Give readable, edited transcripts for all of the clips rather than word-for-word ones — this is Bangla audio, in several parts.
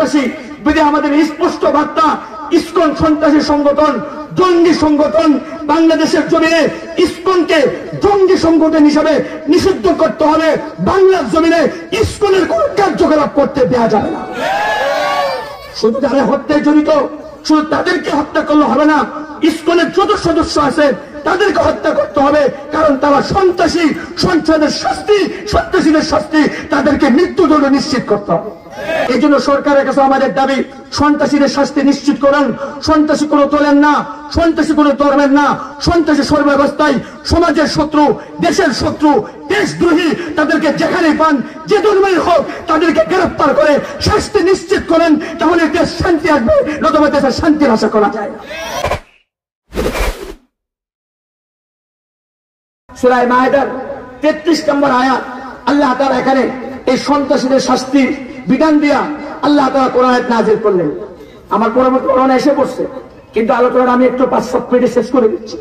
সন্ত্রাসী বিধি আমাদের স্পষ্ট বার্তা, ইসকন সন্ত্রাসী সংগঠন, জঙ্গি সংগঠন। বাংলাদেশের জমিনে ইসকনকে জঙ্গি সংগঠন হিসাবে নিষিদ্ধ করতে হবে। বাংলার জমিনে ইসকনের কোন কার্যকলাপ করতে দেওয়া যাবে না। শুধু যারা হত্যায় জড়িত শুধু তাদেরকে হত্যা করলে হবে না, ইসকনের যত সদস্য আছে তাদেরকে হত্যা করতে হবে, কারণ তারা সন্ত্রাসী। সন্ত্রাসের শাস্তি, সন্ত্রাসীদের শাস্তি তাদেরকে মৃত্যুদণ্ড নিশ্চিত করতে হবে। এই জন্য সরকারের কাছে আমাদের দাবি, সন্ত্রাসীদের শাস্তি নিশ্চিত করেন। সন্ত্রাসী কোনো দলের না, সন্ত্রাসী কোনো ধর্মের না, সন্ত্রাসী সর্বাবস্থায় সমাজের শত্রু, দেশের শত্রু, দেশদ্রোহী। তাদেরকে যেখানে পান, যে ধর্মের হোক, তাদেরকে গ্রেফতার করে শাস্তি নিশ্চিত করেন, তাহলে দেশ শান্তি আসবে, নতুবা দেশের শান্তির আশা করা যায়। সূরা মায়েদার 33 নম্বর আয়াত, আল্লাহ তাআলা এখানে এই সন্ত্রাসীদের শাস্তি বিধান দিয়া আল্লাহ তাআলা কোরআন আয়াত নাযিল করলেন। আমার পরবর্তী কোরআন এসে পড়ছে, কিন্তু আলোচনা আমি একটু 5-7 মিনিটে শেষ করে দিচ্ছি।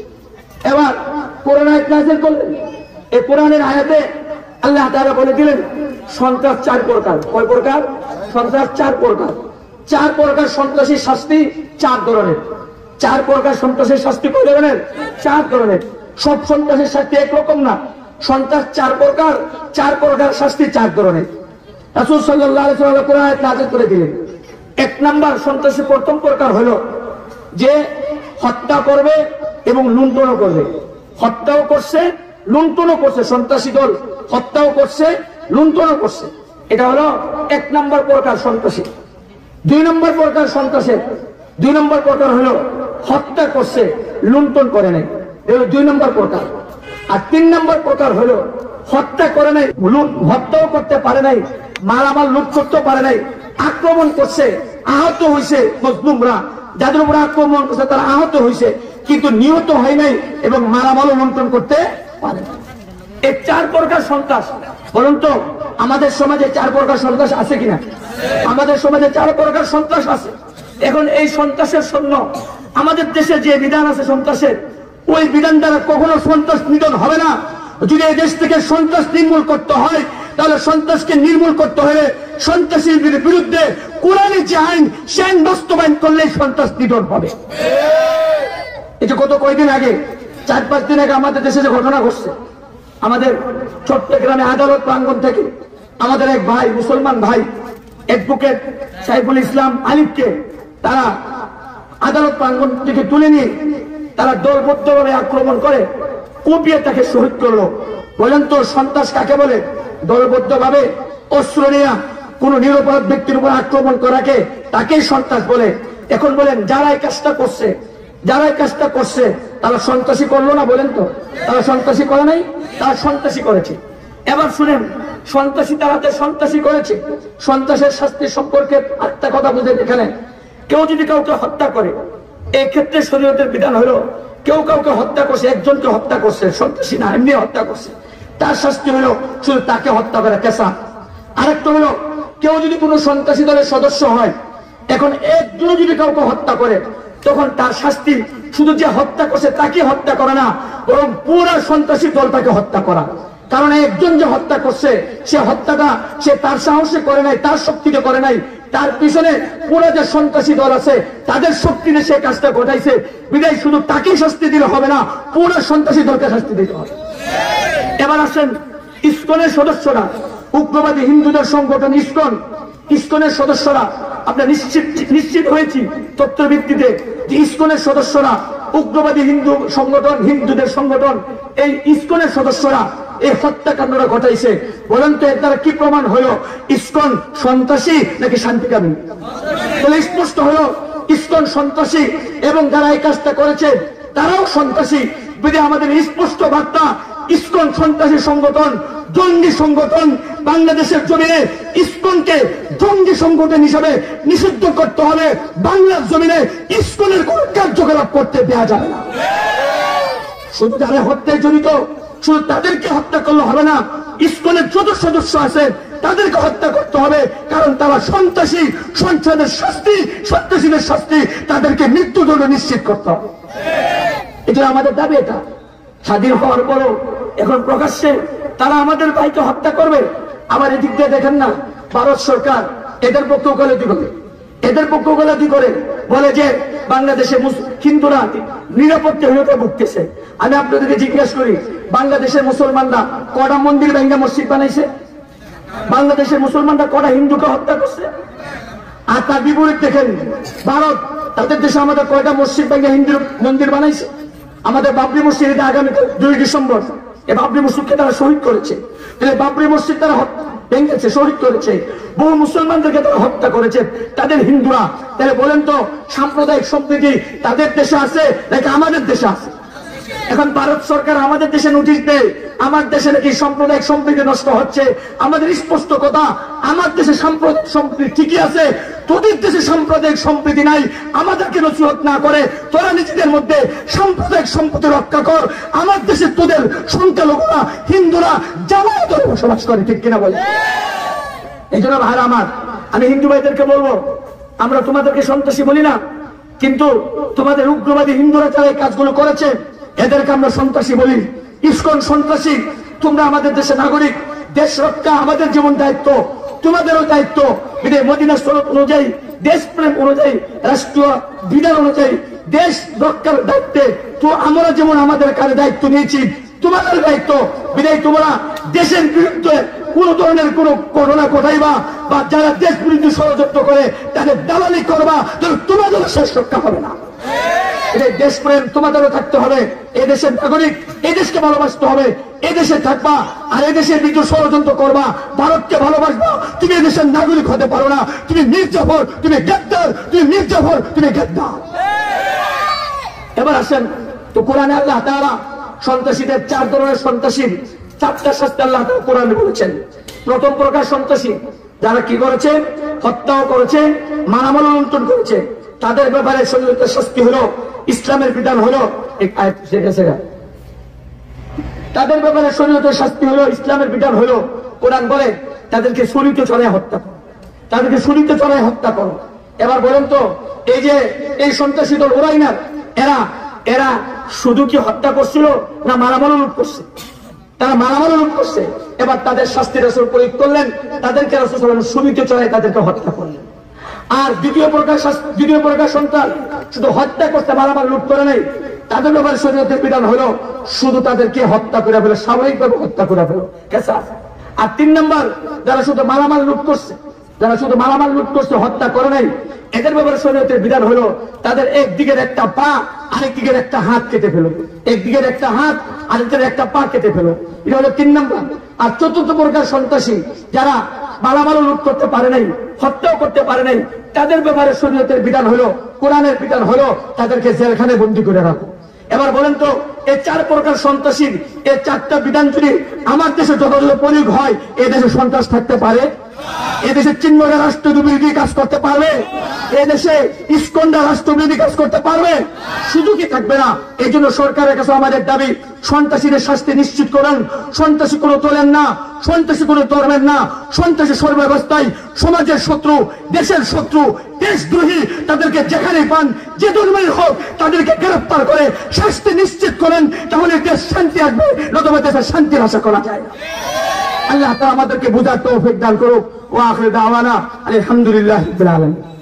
এবার কোরআন আয়াত নাযিল করলেন। এই কোরআনের আয়াতে আল্লাহ তাআলা বলে দিলেন সন্ত্রাস 4 প্রকার। কয় প্রকার? সন্ত্রাস 4 প্রকার। 4 প্রকার সন্ত্রাসীর শাস্তি 4 ধরনের। 4 প্রকার সন্ত্রাসীর শাস্তি কয় ধরনের? 4 ধরনের। সব সন্ত্রাসের শাস্তি একরকম না। সন্ত্রাস 4 প্রকার, 4 প্রকার শাস্তি 4 ধরনের। রাসূল সাল্লাল্লাহু আলাইহি ওয়াসাল্লাম কোরআন আয়াত নাযিল করে দিলেন। 1 নাম্বার সন্ত্রাসের প্রথম প্রকার হলো যে হত্যা করবে এবং লুণ্ঠনও করবে। হত্যাও করছে, লুণ্ঠনও করছে। সন্ত্রাসী দল হত্যাও করছে, লুণ্ঠনও করছে। এটা হলো 1 নাম্বার প্রকার সন্ত্রাসী। 2 নম্বর প্রকার সন্ত্রাসের 2 নম্বর প্রকার হলো হত্যা করছে, লুণ্ঠন করে নাই। এটা 2 নম্বর প্রকার। আর 3 নম্বর প্রকার হলো হত্যা করে নাই, হত্যাও করতে পারে নাই, মালামাল লুট করতে পারে নাই, আক্রমণ করছে, আহত হয়েছে মজলুমরা, যাদের উপর আক্রমণ করছে তারা আহত হয়েছে, কিন্তু নিহত হয় নাই এবং মালামালও লুণ্ঠন করতে পারে না। এই 4 প্রকার সন্ত্রাস। বলুন তো আমাদের সমাজে 4 প্রকার সন্ত্রাস আছে কিনা? আমাদের সমাজে 4 প্রকার সন্ত্রাস আছে। এখন এই সন্ত্রাসের জন্য আমাদের দেশে যে বিধান আছে সন্ত্রাসের, ওই বিধান দ্বারা কখনো সন্ত্রাস নিধন হবে না। যদি এই দেশ থেকে সন্ত্রাস নির্মূল করতে হয়, তাহলে সন্ত্রাসকে নির্মূল করতে হলে সন্ত্রাসীর বিরুদ্ধে কোরআনের যে আইন, সে আইন বাস্তবায়ন করলেই সন্ত্রাস নিধন হবে। এই যে গত কয়েকদিন আগে, 4-5 দিন আগে আমাদের দেশে যে ঘটনা ঘটছে, আমাদের চট্টগ্রামে আদালত প্রাঙ্গণ থেকে আমাদের এক ভাই, মুসলমান ভাই, অ্যাডভোকেট সাইফুল ইসলাম আলিফকে তারা আদালত প্রাঙ্গণ থেকে তুলে নিয়ে তারা দলবদ্ধভাবে আক্রমণ করে কুপিয়ে তাকে শহীদ করলো। বলেন তো সন্ত্রাস কাকে বলে? দলবদ্ধভাবে অস্ত্র নিয়ে কোন নিরপরাধ ব্যক্তির উপর আক্রমণ করাকে তাকেই সন্ত্রাস বলে। এখন বলেন যারা এই কাজটা করছে তারা সন্ত্রাসী করলো না? বলেন তো তারা সন্ত্রাসী করে নাই? তারা সন্ত্রাসী করেছে। এবার শুনেন, সন্ত্রাসী তারা সন্ত্রাসী করেছে। সন্ত্রাসের শাস্তি সম্পর্কে একটা কথা বুঝেন। এখানে কেউ যদি কাউকে হত্যা করে, এই ক্ষেত্রে শরীয়তের বিধান হলো কেউ কাউকে হত্যা করছে, একজনকে হত্যা করছে, সন্ত্রাসী না, এমনি হত্যা করছে, তার শাস্তি হলো শুধু তাকে হত্যা করা, কেসা। আরেকটা হলো কেউ যদি কোনো সন্ত্রাসী দলের সদস্য হয়, এখন একজন যদি কাউকে হত্যা করে, তখন তার শাস্তি শুধু যে হত্যা করছে তাকে হত্যা করা না, বরং পুরো সন্ত্রাসী দলটাকে হত্যা করা। কারণ একজন যে হত্যা করছে, সে হত্যাটা সে তার সাহসে করে নাই, তার শক্তিতে করে নাই, তার পিছনে পুরো যে সন্ত্রাসী দল আছে তাদের শক্তিতে সে কাজটা ঘটাইছে। বিদায় শুধু তাকেই শাস্তি দিলে হবে না, পুরো সন্ত্রাসী দলকে শাস্তি দিতে হবে। এবার আসেন ইসকনের সদস্যরা, উগ্রবাদী হিন্দুদের সংগঠন ইসকনের সদস্যরা, আমরা নিশ্চিত হয়েছি তথ্যের ভিত্তিতে যে ইসকনের সদস্যরা উগ্রবাদী হিন্দু সংগঠন, হিন্দুদের সংগঠন, এই ইসকনের সদস্যরা এই হত্যাকাণ্ডটা ঘটাইছে। বলেন তো এর দ্বারা কি প্রমাণ হলো ইসকন সন্ত্রাসী নাকি শান্তিকামী? তাহলে স্পষ্ট হলো ইসকন সন্ত্রাসী এবং যারা এই কাজটা করেছে তারাও সন্ত্রাসী। যদি আমাদের স্পষ্ট বার্তা, ইসকন সন্ত্রাসী সংগঠন, জঙ্গি সংগঠন। বাংলাদেশের জমিনে ইসকনকে জঙ্গি সংগঠন হিসাবে নিষিদ্ধ করতে হবে। বাংলার জমিনে ইসকনের কোন কার্যকলাপ করতে দেওয়া যাবে না। শুধু যারা হত্যায় জড়িত শুধু তাদেরকে হত্যা করলে হবে না, ইসকনের যত সদস্য আছে তাদেরকে হত্যা করতে হবে, কারণ তারা সন্ত্রাসী। সন্ত্রাসের শাস্তি, সন্ত্রাসীদের শাস্তি তাদেরকে মৃত্যুদণ্ড নিশ্চিত করতে হবে। এটা আমাদের দাবি। এটা স্বাধীন হওয়ার পরও এখন প্রকাশ্যে তারা আমাদের ভাইকে হত্যা করবে। আবার এদিক দিয়ে দেখেন না, ভারত সরকার এদের পক্ষে ওকালতি করে। এদের পক্ষগুলো করে বলে যে বাংলাদেশে হিন্দুরা নিরাপত্তাহীনতায় ভুগতেছে। আমি আপনাদেরকে জিজ্ঞাসা করি, বাংলাদেশের মুসলমানরা কটা মন্দির ভেঙে মসজিদ বানাইছে? বাংলাদেশের মুসলমানরা কটা হিন্দুকে হত্যা করছে? আর তার বিপরীত দেখেন ভারত, তাদের দেশে আমাদের কয়টা মসজিদ ভেঙে হিন্দু মন্দির বানাইছে? আমাদের বাবরি মসজিদ, এটা আগামীকাল 2 ডিসেম্বর, এই বাবরি মসজিদকে তারা শহীদ করেছে। তাহলে বাবরি মসজিদ তারা ভেঙেছে, শহীদ করেছে, বহু মুসলমানদেরকে তারা হত্যা করেছে, তাদের হিন্দুরা। তাহলে বলেন তো, সাম্প্রদায়িক সম্প্রীতি তাদের দেশে আছে নাকি আমাদের দেশে আছে? এখন ভারত সরকার আমাদের দেশে নোটিশ দেয়, আমার দেশে নাকি সাম্প্রদায়িক সম্প্রীতি নষ্ট হচ্ছে। আমাদের স্পষ্ট কথা, আমার দেশে সাম্প্রদায়িক সম্প্রীতি ঠিকই আছে, তোদের দেশে সাম্প্রদায়িক সম্প্রীতি নাই। আমাদেরকে নসিহত না করে তোরা নিজেদের মধ্যে সাম্প্রদায়িক সম্প্রীতি রক্ষা কর। আমার দেশে তোদের সংখ্যালঘুরা হিন্দুরা জামায়াত ধরে বসবাস করে, ঠিক কিনা বলে? এই জন্য ভাইরা আমার, আমি হিন্দু ভাইদেরকে বলবো, আমরা তোমাদেরকে সন্ত্রাসী বলি না, কিন্তু তোমাদের উগ্রবাদী হিন্দুরা যারা এই কাজগুলো করেছে এদেরকে আমরা সন্ত্রাসী বলি। ইসকন সন্ত্রাসী। তোমরা আমাদের দেশের নাগরিক, দেশ রক্ষা আমাদের যেমন দায়িত্ব, তোমাদেরও দায়িত্ব। মদিনা শরীয়ত অনুযায়ী, দেশপ্রেম অনুযায়ী, রাষ্ট্রীয় বিধান অনুযায়ী দেশ রক্ষার দায়িত্বে তো আমরা যেমন আমাদের কাছে দায়িত্ব নিয়েছি, তোমাদের দায়িত্ব। বিদায় তোমরা দেশের বিরুদ্ধে কোন ধরনের কোন ঘটনা ঘটাইবা বা যারা দেশ বিরুদ্ধে ষড়যন্ত্র করে তাদের দালালি করবা, তোমাদেরও শেষ রক্ষা হবে না। দেশপ্রেম তোমাদেরও থাকতে হবে। এই দেশের নাগরিক, এই দেশকে ভালোবাসতে হবে, এই দেশে থাকবা। আর এই দেশের বিরুদ্ধে ষড়যন্ত্র করবা, ভারতকে ভালোবাসবা, তুমি এই দেশের নাগরিক হতে পারো না। তুমি মির্জাফর, তুমি গ্রেপ্তার, তুমি মির্জাফর, তুমি গ্রেপ্তার। এবার আসেন তো কোরআনে আল্লাহ তাআলা সন্ত্রাসীদের 4 ধরনের সন্ত্রাসীর 4টা শাস্তি আল্লাহ তাআলা কোরআনে বলেছেন। প্রথম প্রকার সন্ত্রাসী যারা কি করেছে? হত্যাও করেছে, মারামারি লুণ্ঠন করেছে। তাদের ব্যাপারে শরীয়তের শাস্তি হলো, ইসলামের বিধান হলো, তাদের ব্যাপারে শরীয়তের শাস্তি হলো, ইসলামের বিধান হলো, কোরআন বলে তাদেরকে ছুরিতে চড়ায় হত্যা করো, তাদেরকে ছুরিতে চড়ায় হত্যা করো। এবার বলেন তো, এই যে এই সন্ত্রাসী দল ওরাই না, এরা শুধু কি হত্যা করছিল না মারামারি লুট করছে? তারা মারামারি লুট করছে। এবার তাদের শাস্তি রাসূল প্রয়োগ করলেন, তাদেরকে রাসূল সাল্লাল্লাহু আলাইহি ওয়াসাল্লাম ছুরিতে চড়ায় তাদেরকে হত্যা করলেন। আর দ্বিতীয় প্রকার সন্তান শুধু হত্যা করতে, মারামারি লুট করে নাই, তাদের ব্যাপারে শরীয়তের বিধান হলো শুধু তাদেরকে হত্যা করে ফেলো, স্বাভাবিকভাবে হত্যা করে ফেলো, কেসা। আর 3 নম্বর, যারা শুধু মালামাল লুট করছে, যারা শুধু মালামাল লুট করছে, হত্যা করে নাই, এদের ব্যাপারে শরীয়তের বিধান হলো তাদের একদিকের একটা পা আরেক দিকের একটা হাত কেটে ফেলো, একদিকের একটা হাত আরেকদিকের একটা পা কেটে ফেলো। এটা হলো 3 নম্বর। আর 4র্থ প্রকার সন্ত্রাসী যারা মালামাল লুট করতে পারে নাই, হত্যাও করতে পারে নাই, তাদের ব্যাপারে শরীয়তের বিধান হলো, কোরআনের বিধান হলো তাদেরকে জেলখানায় বন্দী করে রাখো। এবার বলেন তো, এই 4 প্রকার সন্ত্রাসীর এই 4টা বিধান যদি আমার দেশে যতগুলো প্রয়োগ হয়, এই দেশে সন্ত্রাস থাকতে পারে? এদেশে চিহ্নরা রাষ্ট্রবিরোধী কাজ করতে পারবে? এদেশে ইসকনরা রাষ্ট্রবিরোধী কাজ করতে পারবে? শুধু কি থাকবে না। এই জন্য সরকারের কাছে আমাদের দাবি, সন্ত্রাসীদের শাস্তি নিশ্চিত করুন। সন্ত্রাসী কোনো দলের না, সন্ত্রাসী কোনো ধর্মের না, সন্ত্রাসী সর্বাবস্থায় সমাজের শত্রু, দেশের শত্রু, দেশদ্রোহী। তাদেরকে যেখানে পান, যে ধর্মের হোক, তাদেরকে গ্রেফতার করে শাস্তি নিশ্চিত করেন, তাহলে দেশ শান্তি আসবে, নতুবা দেশের শান্তির আশা করা যায়। আল্লাহ তাআলা আমাদেরকে বুঝার তৌফিক দান করুক। ওয়া আখিরু দাওয়ানা আলহামদুলিল্লাহি রাব্বিল আলামিন।